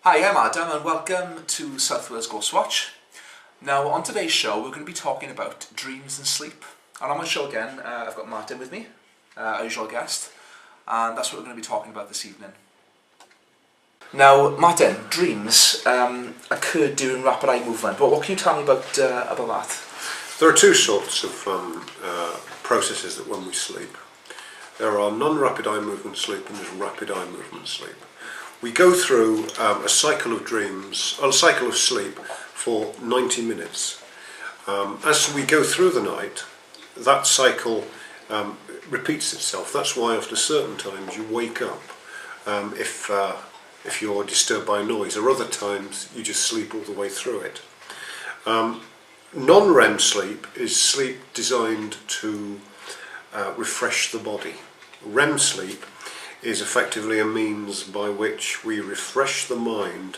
Hi, I'm Adam and welcome to South Wales Ghost Watch. Now on today's show we're going to be talking about dreams and sleep. And on my show again I've got Martin with me, our usual guest, and that's what we're going to be talking about this evening. Now Martin, dreams occur during rapid eye movement. What can you tell me about that? There are two sorts of processes that when we sleep. There are non-rapid eye movement sleep and there's rapid eye movement sleep. We go through a cycle of dreams, or a cycle of sleep for 90 minutes. As we go through the night, that cycle repeats itself. That's why after certain times you wake up if you're disturbed by noise, or other times you just sleep all the way through it. Non-REM sleep is sleep designed to refresh the body. REM sleep is effectively a means by which we refresh the mind,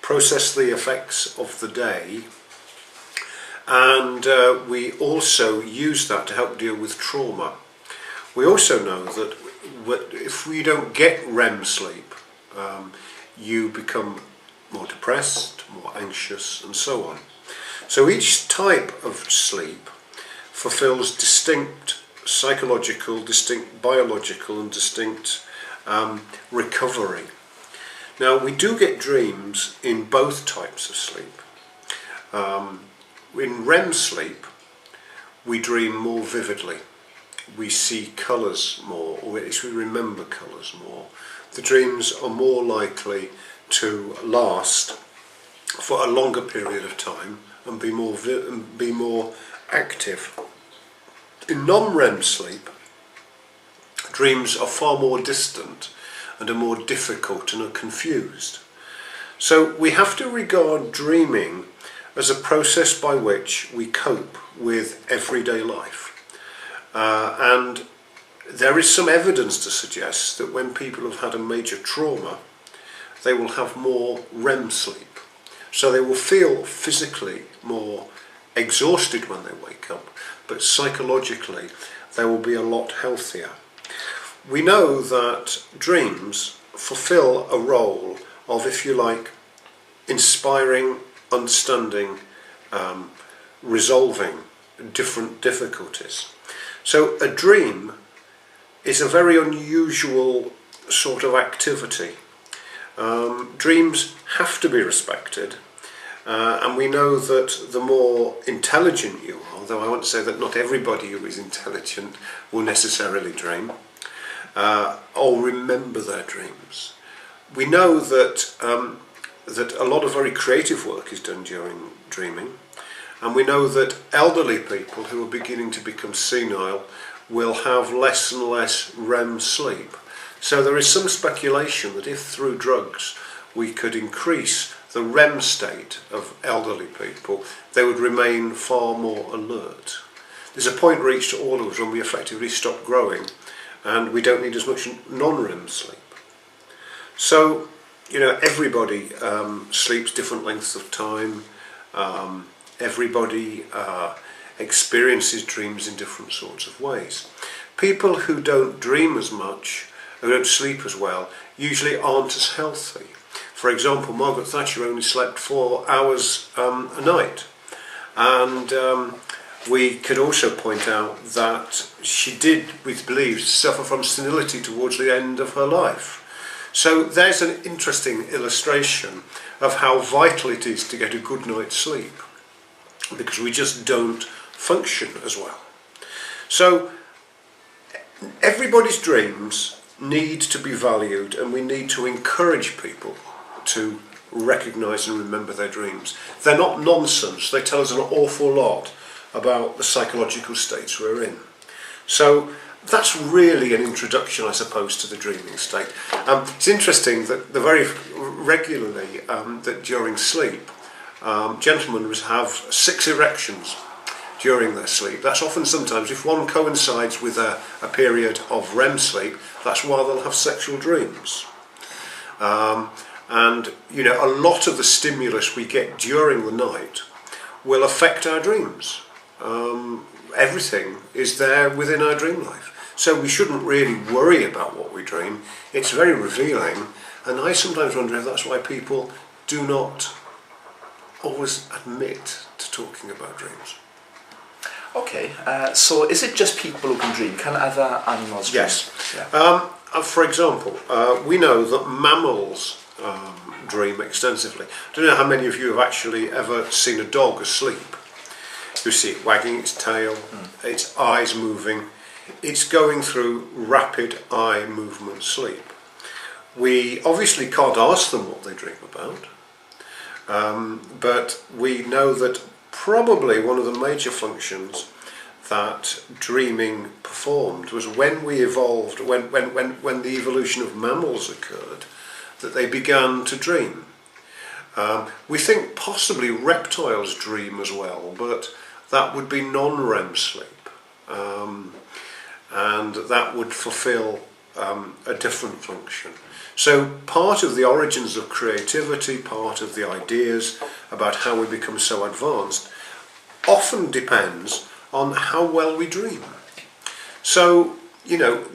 process the effects of the day, and we also use that to help deal with trauma. We also know that if we don't get REM sleep, you become more depressed, more anxious, and so on. So each type of sleep fulfills distinct psychological, distinct biological, and distinct recovery. Now we do get dreams in both types of sleep. In REM sleep we dream more vividly, we see colours more, or at least we remember colours more. The dreams are more likely to last for a longer period of time and be more active. In non-REM sleep, dreams are far more distant and are more difficult and are confused. So we have to regard dreaming as a process by which we cope with everyday life. And there is some evidence to suggest that when people have had a major trauma, they will have more REM sleep. So they will feel physically more exhausted when they wake up, but psychologically they will be a lot healthier. We know that dreams fulfill a role of, if you like, inspiring, understanding, resolving different difficulties. So a dream is a very unusual sort of activity. Dreams have to be respected, and we know that the more intelligent you are, though I want to say that not everybody who is intelligent will necessarily dream, or remember their dreams. We know that that a lot of very creative work is done during dreaming, and we know that elderly people who are beginning to become senile will have less and less REM sleep. So there is some speculation that if through drugs we could increase the REM state of elderly people, they would remain far more alert. There's a point reached to all of us when we effectively stop growing and we don't need as much non-REM sleep. So, you know, everybody sleeps different lengths of time. Everybody experiences dreams in different sorts of ways. People who don't dream as much, who don't sleep as well, usually aren't as healthy. For example, Margaret Thatcher only slept 4 hours a night, and we could also point out that she did, we believe, suffer from senility towards the end of her life. So there's an interesting illustration of how vital it is to get a good night's sleep, because we just don't function as well. So everybody's dreams need to be valued, and we need to encourage people to recognise and remember their dreams. They're not nonsense, they tell us an awful lot about the psychological states we're in. So that's really an introduction, I suppose, to the dreaming state. It's interesting that very regularly that during sleep, gentlemen have 6 erections during their sleep. That's often, sometimes, if one coincides with a period of REM sleep, that's why they'll have sexual dreams. And you know, a lot of the stimulus we get during the night will affect our dreams. Everything is there within our dream life. So we shouldn't really worry about what we dream. It's very revealing, and I sometimes wonder if that's why people do not always admit to talking about dreams. Okay, so is it just people who can dream? Can other animals dream? Yes. Yeah. For example, we know that mammals dream extensively. I don't know how many of you have actually ever seen a dog asleep. You see it wagging its tail, its eyes moving. It's going through rapid eye movement sleep. We obviously can't ask them what they dream about, but we know that probably one of the major functions that dreaming performed was when we evolved, when the evolution of mammals occurred, that they began to dream. We think possibly reptiles dream as well, but that would be non-REM sleep, and that would fulfill a different function. So part of the origins of creativity, part of the ideas about how we become so advanced, often depends on how well we dream. So,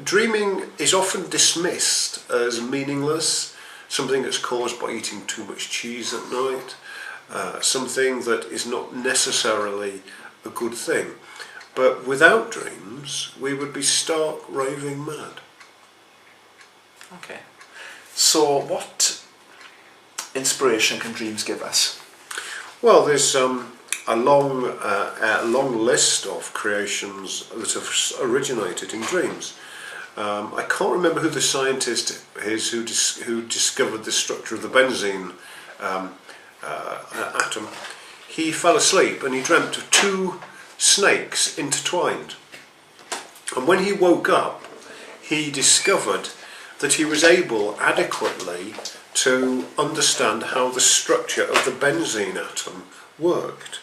dreaming is often dismissed as meaningless, something that's caused by eating too much cheese at night, something that is not necessarily a good thing. But without dreams, we would be stark raving mad. Okay. So what inspiration can dreams give us? Well, there's a long list of creations that have originated in dreams. I can't remember who the scientist is who discovered the structure of the benzene atom. He fell asleep and he dreamt of two snakes intertwined. And when he woke up, he discovered that he was able adequately to understand how the structure of the benzene atom worked.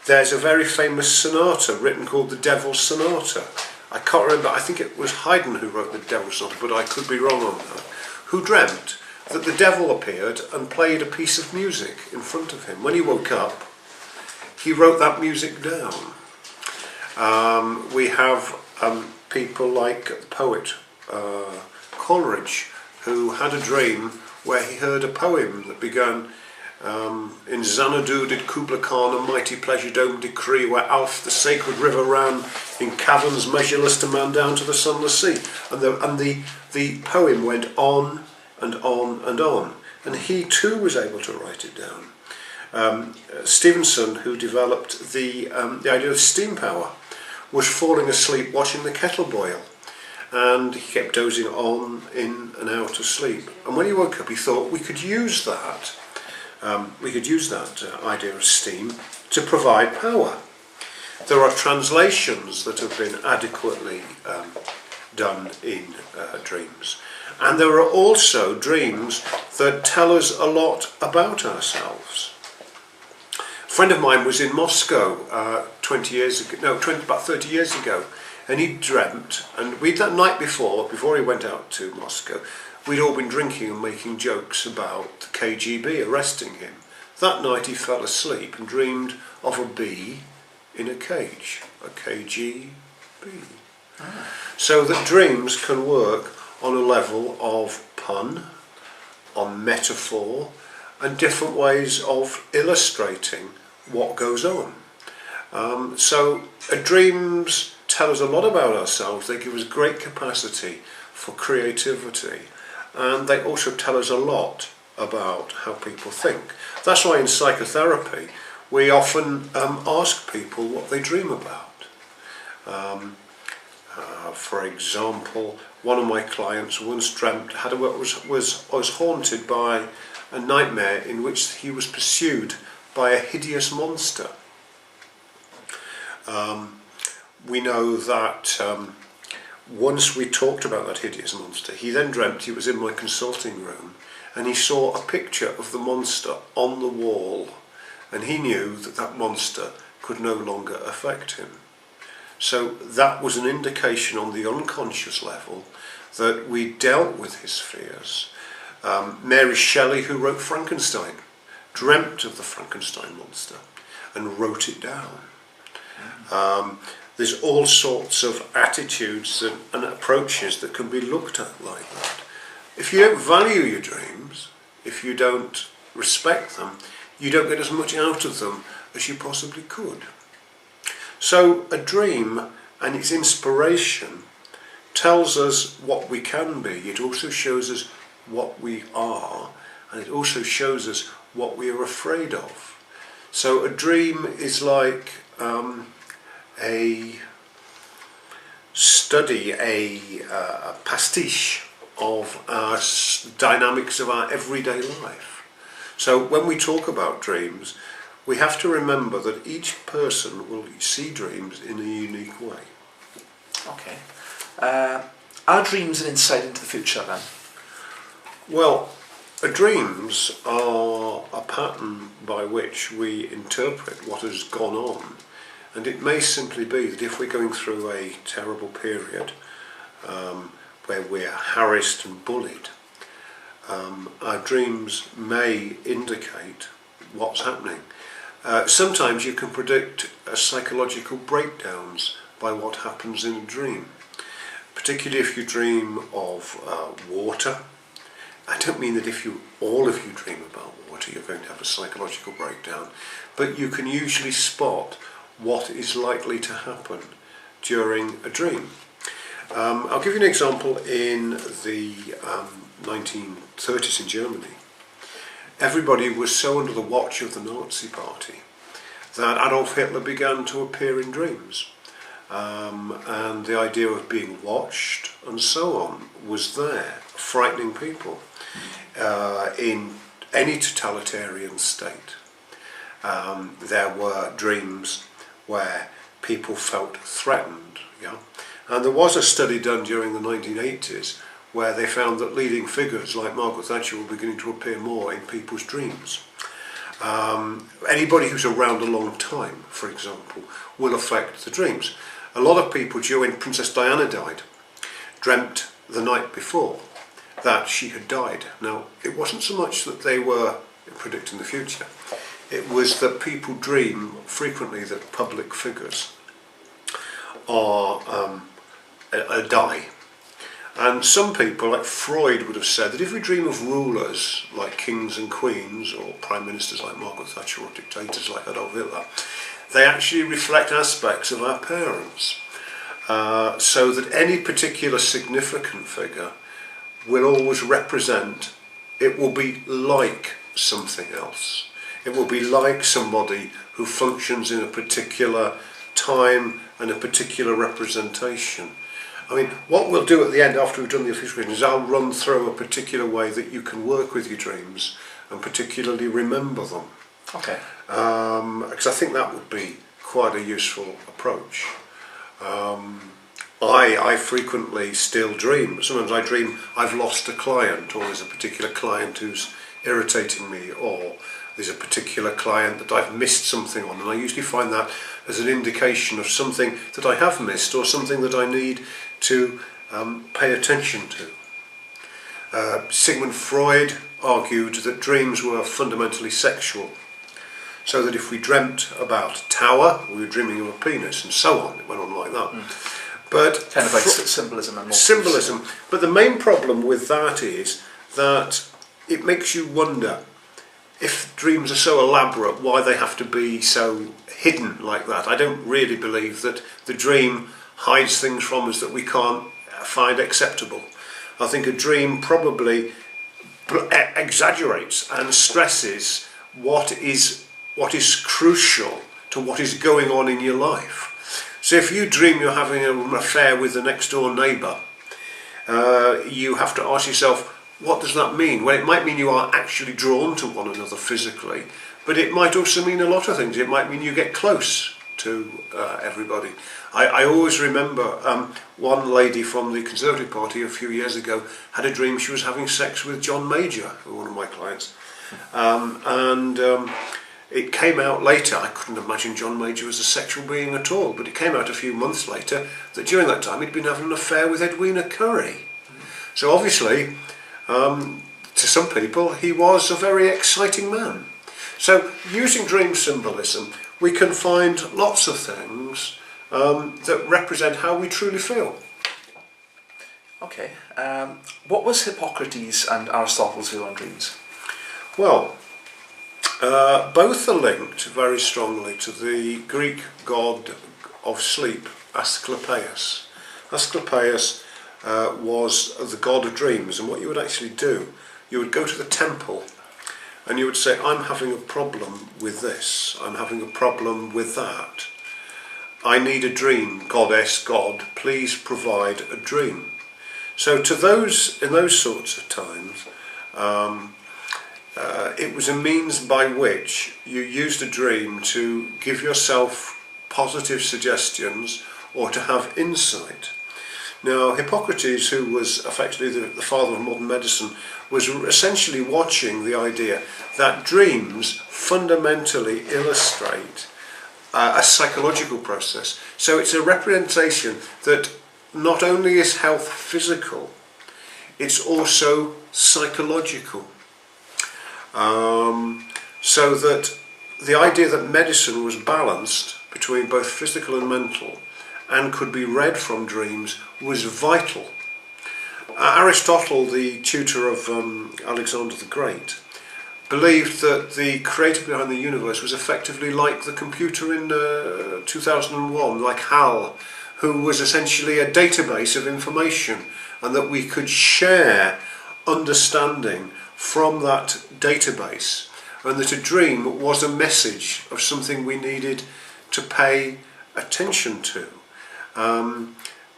There's a very famous sonata written called the Devil's Sonata. I can't remember, I think it was Haydn who wrote the Devil's Sonata, but I could be wrong on that. Who dreamt that the devil appeared and played a piece of music in front of him. When he woke up, he wrote that music down. We have people like the poet Coleridge, who had a dream where he heard a poem that began in Xanadu did Kubla Khan a mighty pleasure dome decree, where Alf the sacred river ran in caverns measureless to man down to the sunless sea. And the poem went on and on and on, and he too was able to write it down. Stevenson, who developed the idea of steam power, was falling asleep watching the kettle boil, and he kept dozing on in and out of sleep. And when he woke up, he thought we could use that idea of steam to provide power. There are translations that have been adequately done in dreams, and there are also dreams that tell us a lot about ourselves. A friend of mine was in Moscow about 30 years ago, and he dreamt, and that night before he went out to Moscow, we'd all been drinking and making jokes about the KGB arresting him. That night he fell asleep and dreamed of a bee in a cage, a KGB. So that dreams can work on a level of pun, on metaphor, and different ways of illustrating what goes on. So dreams tell us a lot about ourselves. They give us great capacity for creativity, and they also tell us a lot about how people think. That's why in psychotherapy we often ask people what they dream about. For example, one of my clients once dreamt, was haunted by a nightmare in which he was pursued by a hideous monster. We know that once we talked about that hideous monster, he then dreamt he was in my consulting room and he saw a picture of the monster on the wall, and he knew that that monster could no longer affect him. So that was an indication on the unconscious level that we dealt with his fears. Mary Shelley, who wrote Frankenstein, dreamt of the Frankenstein monster and wrote it down. There's all sorts of attitudes and approaches that can be looked at like that. If you don't value your dreams, if you don't respect them, you don't get as much out of them as you possibly could. So a dream and its inspiration tells us what we can be. It also shows us what we are, and it also shows us what we are afraid of. So a dream is like a study, a pastiche of our dynamics of our everyday life. So when we talk about dreams, we have to remember that each person will see dreams in a unique way. Okay. Are dreams an insight into the future then? Well, dreams are a pattern by which we interpret what has gone on. And it may simply be that if we're going through a terrible period where we're harassed and bullied, our dreams may indicate what's happening. Sometimes you can predict psychological breakdowns by what happens in a dream, particularly if you dream of water. I don't mean that if all of you dream about water, you're going to have a psychological breakdown, but you can usually spot what is likely to happen during a dream. I'll give you an example. In the 1930s in Germany, everybody was so under the watch of the Nazi Party that Adolf Hitler began to appear in dreams. And the idea of being watched and so on was there, frightening people in any totalitarian state. There were dreams where people felt threatened. Yeah? And there was a study done during the 1980s where they found that leading figures like Margaret Thatcher were beginning to appear more in people's dreams. Anybody who's around a long time, for example, will affect the dreams. A lot of people, when Princess Diana died, dreamt the night before that she had died. Now, it wasn't so much that they were predicting the future. It was that people dream frequently that public figures are die. And some people, like Freud, would have said that if we dream of rulers like kings and queens, or prime ministers like Margaret Thatcher, or dictators like Adolf Hitler, they actually reflect aspects of our parents. So that any particular significant figure will always represent, it will be like something else. It will be like somebody who functions in a particular time and a particular representation. I mean, what we'll do at the end after we've done the official reading is I'll run through a particular way that you can work with your dreams and particularly remember them. Okay. Because I think that would be quite a useful approach. I frequently still dream. Sometimes I dream I've lost a client, or there's a particular client who's irritating me, or there's a particular client that I've missed something on, and I usually find that as an indication of something that I have missed or something that I need to pay attention to. Sigmund Freud argued that dreams were fundamentally sexual, so that if we dreamt about a tower, we were dreaming of a penis, and so on. It went on like that. But kind of like symbolism and symbolism. But the main problem with that is that it makes you wonder, if dreams are so elaborate, why they have to be so hidden like that. I don't really believe that the dream hides things from us that we can't find acceptable. I think a dream probably exaggerates and stresses what is crucial to what is going on in your life. So if you dream you're having an affair with the next door neighbour, you have to ask yourself, what does that mean? Well, it might mean you are actually drawn to one another physically, but it might also mean a lot of things. It might mean you get close to everybody. I always remember one lady from the Conservative Party a few years ago had a dream she was having sex with John Major, one of my clients. It came out later, I couldn't imagine John Major as a sexual being at all, but it came out a few months later that during that time he'd been having an affair with Edwina Currie. So obviously, to some people, he was a very exciting man. So using dream symbolism, we can find lots of things that represent how we truly feel. Okay. What was Hippocrates and Aristotle's view on dreams? Well, Both are linked very strongly to the Greek god of sleep, Asclepius. Asclepius was the god of dreams, and what you would actually do, you would go to the temple and you would say, I'm having a problem with this, I'm having a problem with that. I need a dream, goddess, god, please provide a dream. So to those, in those sorts of times, it was a means by which you used a dream to give yourself positive suggestions or to have insight. Now, Hippocrates, who was effectively the father of modern medicine, was essentially watching the idea that dreams fundamentally illustrate a psychological process. So it's a representation that not only is health physical, it's also psychological. So that the idea that medicine was balanced between both physical and mental and could be read from dreams was vital. Aristotle, the tutor of Alexander the Great, believed that the creator behind the universe was effectively like the computer in 2001, like HAL, who was essentially a database of information, and that we could share understanding from that database, and that a dream was a message of something we needed to pay attention to.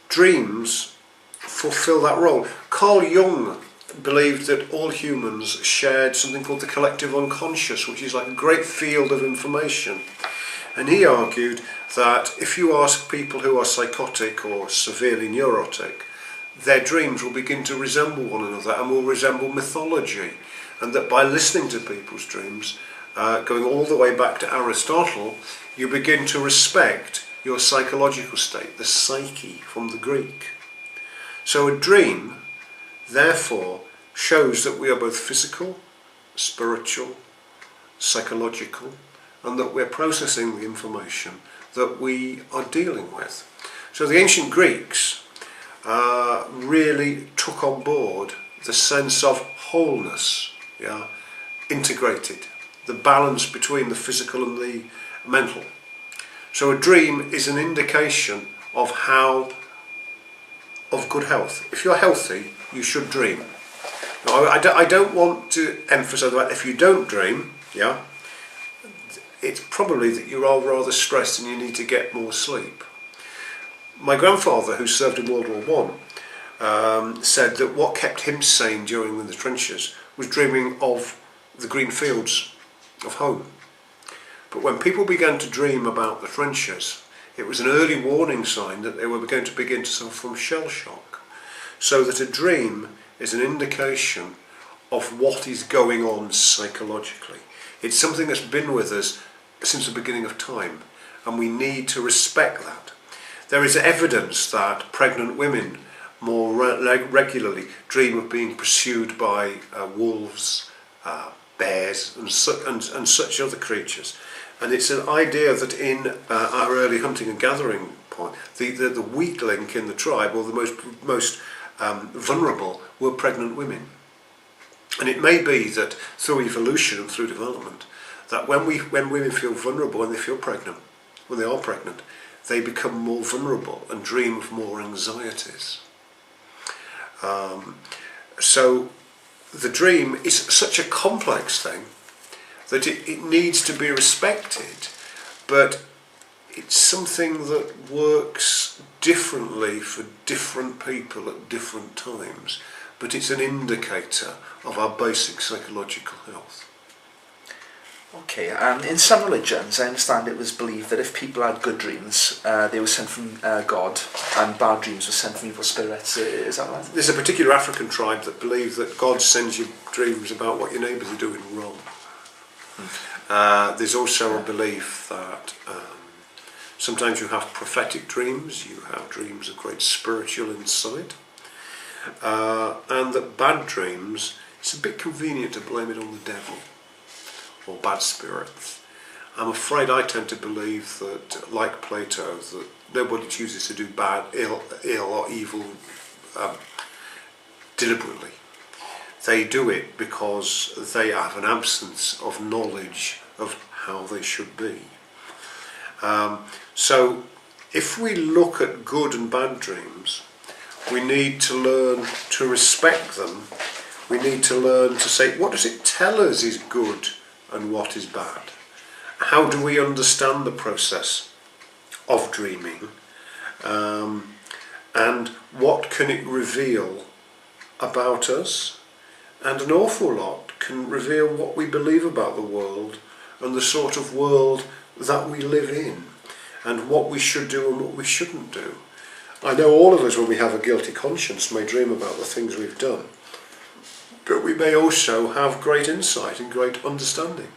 Dreams fulfill that role. Carl Jung believed that all humans shared something called the collective unconscious, which is like a great field of information. And he argued that if you ask people who are psychotic or severely neurotic, their dreams will begin to resemble one another and will resemble mythology. And that by listening to people's dreams, going all the way back to Aristotle, you begin to respect your psychological state, the psyche from the Greek. So a dream, therefore, shows that we are both physical, spiritual, psychological, and that we're processing the information that we are dealing with. So the ancient Greeks really took on board the sense of wholeness, integrated, the balance between the physical and the mental. So a dream is an indication of good health. If you're healthy, you should dream. Now, I don't want to emphasise that if you don't dream, it's probably that you are rather stressed and you need to get more sleep. My grandfather, who served in World War I, said that what kept him sane during the trenches was dreaming of the green fields of home. But when people began to dream about the trenches, it was an early warning sign that they were going to begin to suffer from shell shock. So that a dream is an indication of what is going on psychologically. It's something that's been with us since the beginning of time, and we need to respect that. There is evidence that pregnant women more regularly dream of being pursued by wolves, bears and such other creatures. And it's an idea that in our early hunting and gathering point, the weak link in the tribe, or the most vulnerable, were pregnant women. And it may be that through evolution and through development, that when women feel vulnerable, when they feel pregnant, when they are pregnant, they become more vulnerable and dream of more anxieties. So the dream is such a complex thing that it needs to be respected, but it's something that works differently for different people at different times, but it's an indicator of our basic psychological health. Okay, and in some religions, I understand it was believed that if people had good dreams, they were sent from God, and bad dreams were sent from evil spirits. Is that right? There's a particular African tribe that believe that God sends you dreams about what your neighbours are doing wrong. There's also a belief that sometimes you have prophetic dreams, you have dreams of great spiritual insight, and that bad dreams, it's a bit convenient to blame it on the devil or bad spirits. I'm afraid I tend to believe that, like Plato, that nobody chooses to do ill or evil deliberately. They do it because they have an absence of knowledge of how they should be. So if we look at good and bad dreams, we need to learn to respect them. We need to learn to say, what does it tell us is good and what is bad? How do we understand the process of dreaming? And what can it reveal about us? And an awful lot can reveal what we believe about the world and the sort of world that we live in, and what we should do and what we shouldn't do. I know all of us, when we have a guilty conscience, may dream about the things we've done, but we may also have great insight and great understanding.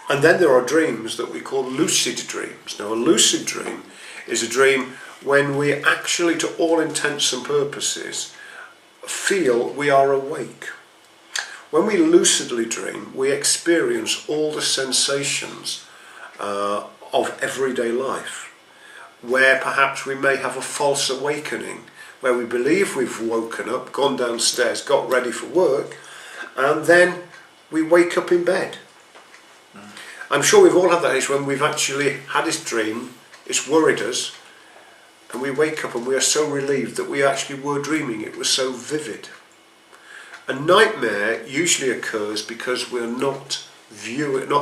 And then there are dreams that we call lucid dreams. Now, a lucid dream is a dream when we actually, to all intents and purposes, feel we are awake. When we lucidly dream, we experience all the sensations of everyday life, where perhaps we may have a false awakening, where we believe we've woken up, gone downstairs, got ready for work, and then we wake up in bed. I'm sure we've all had that age when we've actually had this dream, it's worried us, and we wake up and we are so relieved that we actually were dreaming. It was so vivid. A nightmare usually occurs because we're not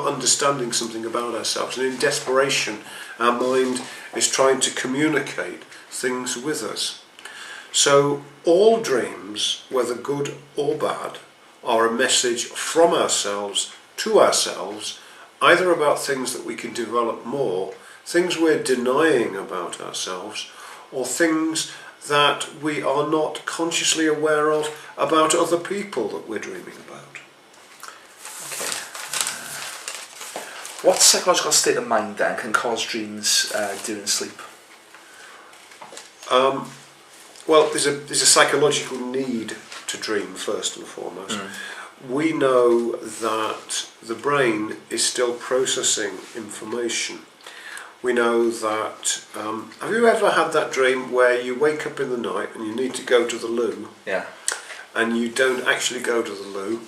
understanding something about ourselves, and in desperation our mind is trying to communicate things with us. So all dreams, whether good or bad, are a message from ourselves to ourselves, either about things that we can develop more, things we're denying about ourselves, or things that we are not consciously aware of about other people that we're dreaming about. Okay. What psychological state of mind then can cause dreams during sleep? Well, there's a psychological need to dream first and foremost. We know that the brain is still processing information. We know that, have you ever had that dream where you wake up in the night and you need to go to the loo? Yeah. And you don't actually go to the loo,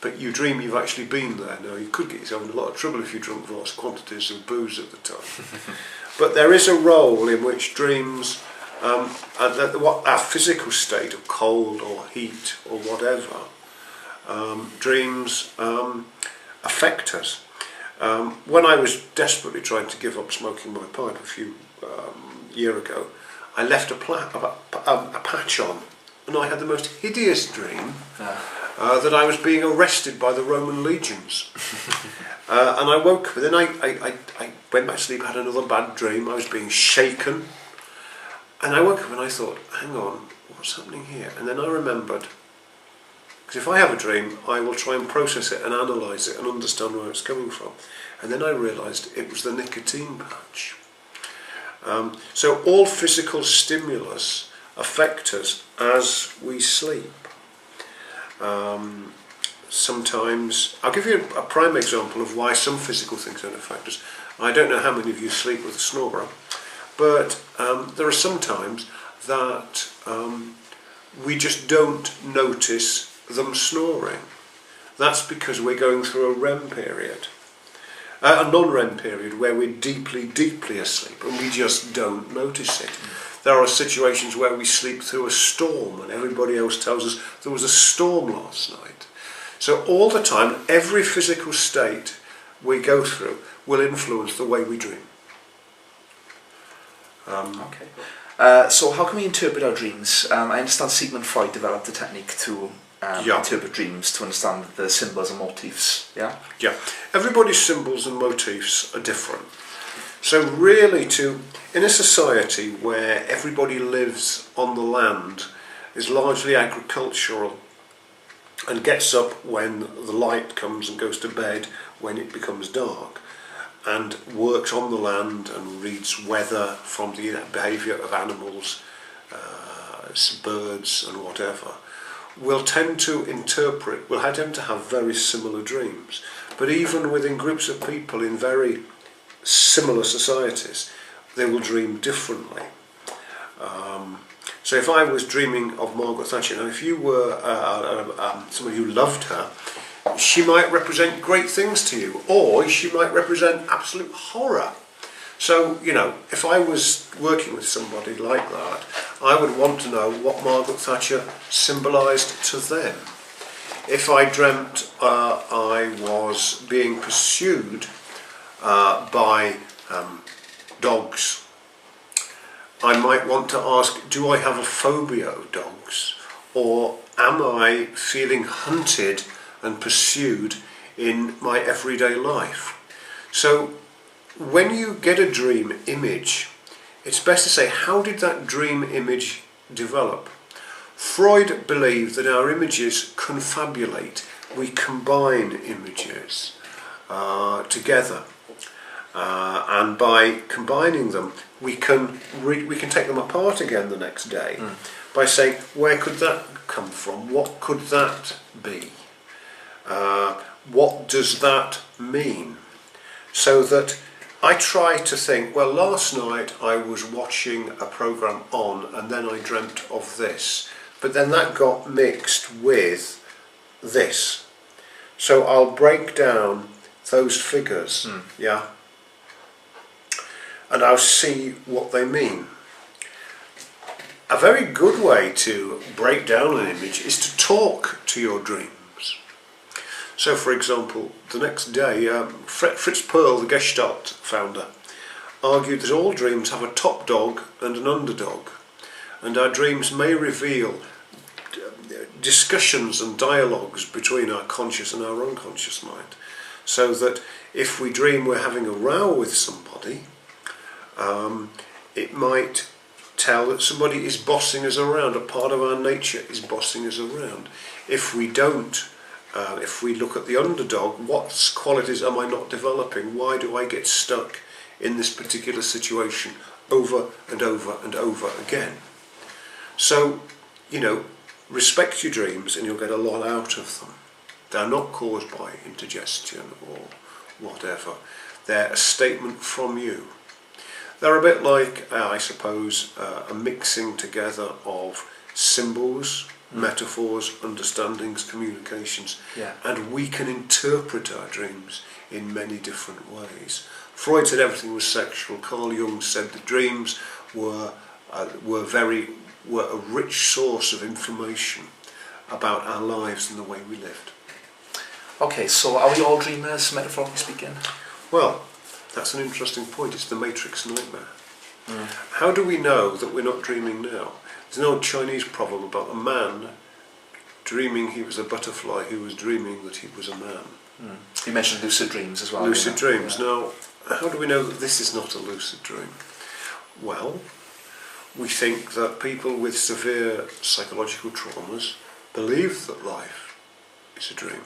but you dream you've actually been there. Now, you could get yourself in a lot of trouble if you drunk vast quantities of booze at the time. But there is a role in which dreams, what our physical state of cold or heat or whatever, dreams affect us. When I was desperately trying to give up smoking my pipe a few year ago, I left a patch on, and I had the most hideous dream that I was being arrested by the Roman legions. And I woke up, and then I went back to sleep, had another bad dream. I was being shaken, and I woke up and I thought, hang on, what's happening here? And then I remembered, because if I have a dream, I will try and process it and analyse it and understand where it's coming from. And then I realised it was the nicotine patch. So all physical stimulus affect us as we sleep. Sometimes, I'll give you a prime example of why some physical things don't affect us. I don't know how many of you sleep with a snorer, but there are some times that we just don't notice them snoring. That's because we're going through a REM period, a non-REM period, where we're deeply, deeply asleep and we just don't notice it. There are situations where we sleep through a storm and everybody else tells us there was a storm last night. So all the time, every physical state we go through will influence the way we dream. Okay. So how can we interpret our dreams? I understand Sigmund Freud developed a technique to interpret dreams, to understand the symbols and motifs. Yeah? Yeah. Everybody's symbols and motifs are different. So really, in a society where everybody lives on the land, is largely agricultural, and gets up when the light comes and goes to bed when it becomes dark, and works on the land and reads weather from the behaviour of animals, birds and whatever, will tend to have very similar dreams. But even within groups of people in very similar societies, they will dream differently. So if I was dreaming of Margaret Thatcher, now if you were somebody who loved her, she might represent great things to you, or she might represent absolute horror. So, you know, if I was working with somebody like that, I would want to know what Margaret Thatcher symbolised to them. If I dreamt I was being pursued by dogs, I might want to ask, do I have a phobia of dogs? Or am I feeling hunted and pursued in my everyday life? So when you get a dream image, it's best to say, how did that dream image develop? Freud believed that our images confabulate. We combine images together. And by combining them, we can take them apart again the next day by saying, where could that come from? What could that be? What does that mean? So that I try to think, well, last night I was watching a programme on and then I dreamt of this, but then that got mixed with this. So I'll break down those figures, yeah, and I'll see what they mean. A very good way to break down an image is to talk to your dreams. So, for example, the next day, Fritz Perl, the Gestalt founder, argued that all dreams have a top dog and an underdog, and our dreams may reveal discussions and dialogues between our conscious and our unconscious mind. So that if we dream we're having a row with somebody, it might tell that somebody is bossing us around, a part of our nature is bossing us around. If we don't, if we look at the underdog, what qualities am I not developing? Why do I get stuck in this particular situation over and over and over again? So, you know, respect your dreams and you'll get a lot out of them. They're not caused by indigestion or whatever. They're a statement from you. They're a bit like, I suppose, a mixing together of symbols, metaphors, understandings, communications, and we can interpret our dreams in many different ways. Freud said everything was sexual. Carl Jung said that dreams were a rich source of information about our lives and the way we lived. Okay, so are we all dreamers, metaphorically speaking? Well, that's an interesting point. It's the Matrix nightmare. How do we know that we're not dreaming now? There's an old Chinese proverb about a man dreaming he was a butterfly who was dreaming that he was a man. You mentioned lucid dreams as well. Lucid dreams. Now, how do we know that this is not a lucid dream? Well, we think that people with severe psychological traumas believe that life is a dream.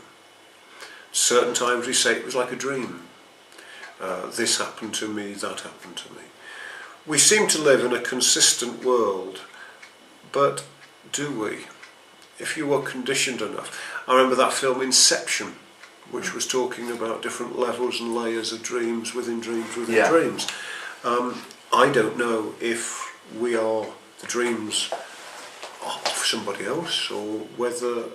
Certain times we say it was like a dream. This happened to me, that happened to me. We seem to live in a consistent world, but do we? If you were conditioned enough. I remember that film Inception, which was talking about different levels and layers of dreams within dreams within dreams. I don't know if we are the dreams of somebody else, or whether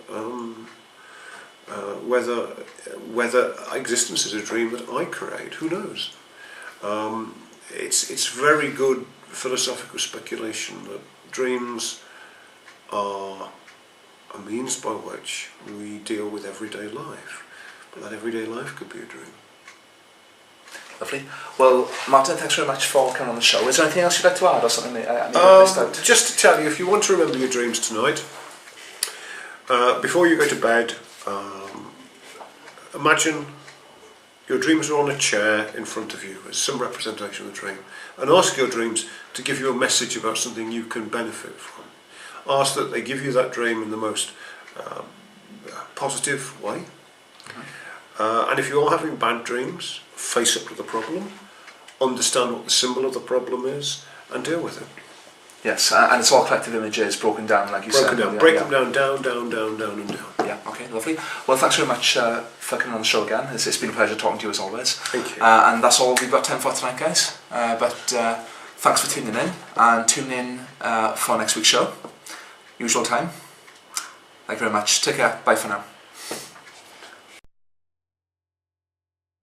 existence is a dream that I create. Who knows? It's very good philosophical speculation that dreams are a means by which we deal with everyday life, but that everyday life could be a dream. Lovely. Well, Martin, thanks very much for coming on the show. Is there anything else you'd like to add, or something I missed out? Just to tell you, if you want to remember your dreams tonight, before you go to bed, imagine your dreams are on a chair in front of you as some representation of the dream, and ask your dreams to give you a message about something you can benefit from. Ask that they give you that dream in the most positive way. And if you are having bad dreams, face up to the problem, understand what the symbol of the problem is, and deal with it. Yes, and it's all collective images broken down, like you said. Break them down, down, and down. Yeah, okay, lovely. Well, thanks very much for coming on the show again. It's been a pleasure talking to you as always. Thank you. And that's all we've got time for tonight, guys. But Thanks for tuning in, and tune in for next week's show. Usual time. Thank you very much. Take care. Bye for now.